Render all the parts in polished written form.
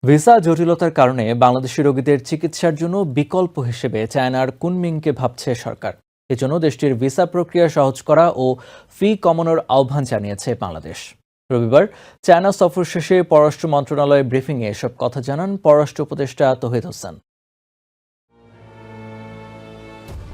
Visa জটিলতার কারণে বাংলাদেশি রোগীদের চিকিৎসার জন্য বিকল্প হিসেবে চায়নার কুনমিংকে ভাবছে সরকার। এজন্য দেশটির ভিসা প্রক্রিয়া সহজ করা ও ফি কমানোর আহ্বান জানিয়েছে বাংলাদেশ। রবিবার চায়না সফর শেষে পররাষ্ট্র মন্ত্রণালয়ে ব্রিফিংয়ে এসব কথা জানান পররাষ্ট্র উপদেষ্টা তৌহিদ হোসেন।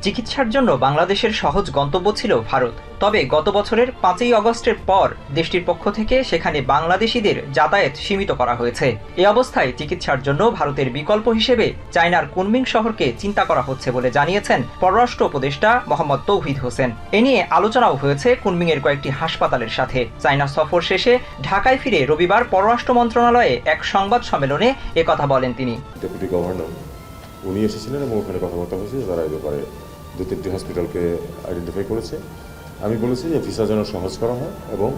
চিকিৎসার জন্য বাংলাদেশের সহজ গন্তব্য ছিল ভারত। তবে গত বছরের 5ই আগস্টের পর দেশটির পক্ষ থেকে সেখানে বাংলাদেশিদের যাতায়াত সীমিত করা হয়েছে। এ অবস্থায় চিকিৎসার জন্য ভারতের বিকল্প হিসেবে চায়নার কুনমিং শহরকে চিন্তা করা হচ্ছে বলে জানিয়েছেন পররাষ্ট্র উপদেষ্টা মোহাম্মদ তৌহিদ হোসেন। এ নিয়ে আলোচনাও হয়েছে কুনমিংয়ের কয়েকটি হাসপাতালের সাথে। চায়না সফর শেষে ঢাকায় ফিরে রবিবার পররাষ্ট্র মন্ত্রণালয়ে এক সংবাদ সম্মেলনে একথা বলেন তিনি। ডেপুটি গভর্নর উনি এসেছিলেন এবং ওখানে কথাবার্তা হয়েছে, তারা এই ব্যাপারে 2-3টি হসপিটালকে আইডেন্টিফাই করেছে। আমি বলেছি যে ভিসা যেন সহজ করা হয় এবং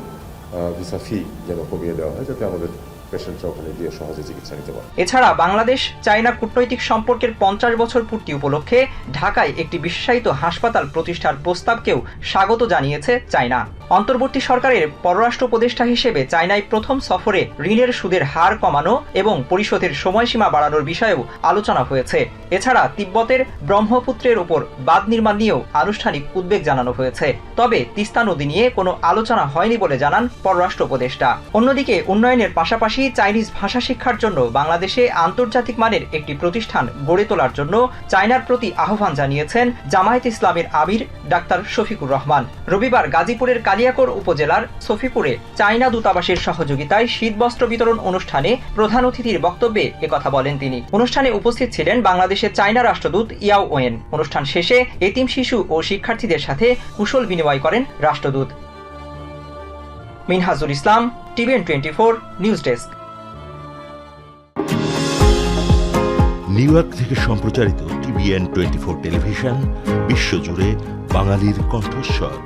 ভিসা ফি যেন কমিয়ে দেওয়া হয়, যাতে আমাদের পেশেন্টরা ওখানে গিয়ে সহজে চিকিৎসা নিতে পারে। এছাড়া বাংলাদেশ চায়না কূটনৈতিক সম্পর্কের 50 বছর পূর্তি উপলক্ষে ঢাকায় একটি বিশেষায়িত হাসপাতাল প্রতিষ্ঠার প্রস্তাবকেও স্বাগত জানিয়েছে চায়না। অন্তর্বর্তী সরকারের পররাষ্ট্র উপদেষ্টা হিসেবে চায়নায় প্রথম সফরে ঋণের সুদের হার কমানো এবং পরিশোধের সময়সীমা বাড়ানোর বিষয়েও আলোচনা হয়েছে। এছাড়া তিব্বতের ব্রহ্মপুত্রের উপর বাঁধ নির্মাণ নিয়েও আনুষ্ঠানিক উদ্বেগ জানানো হয়েছে। তবে তিস্তা নদী নিয়ে কোনো আলোচনা হয়নি বলে জানান পররাষ্ট্র উপদেষ্টা। অন্যদিকে উন্নয়নের পাশাপাশি চাইনিজ ভাষা শিক্ষার জন্য বাংলাদেশে আন্তর্জাতিক মানের একটি প্রতিষ্ঠান গড়ে তোলার জন্য চায়নার প্রতি আহ্বান জানিয়েছেন জামায়াত ইসলামের আমির ডাক্তার শফিকুর রহমান। রবিবার গাজীপুরের কালিয়াকৈর উপজেলার সফিপুরে চায়না দূতাবাসের সহযোগিতায় শীতবস্ত্র বিতরণ অনুষ্ঠানে প্রধান অতিথির বক্তব্যে একথা বলেন তিনি। অনুষ্ঠানে উপস্থিত ছিলেন বাংলাদেশের চায়না রাষ্ট্রদূত ইয়াও ওয়েন। অনুষ্ঠান শেষে এতিম শিশু ও শিক্ষার্থীদের সাথে কুশল বিনিময় করেন রাষ্ট্রদূত। Minhajul Islam, TVN 24 news desk. New York থেকে সম্প্রচারিত টিভিএন 24 টেলিভিশন বিশ্বজুড়ে বাঙালির কণ্ঠস্বর।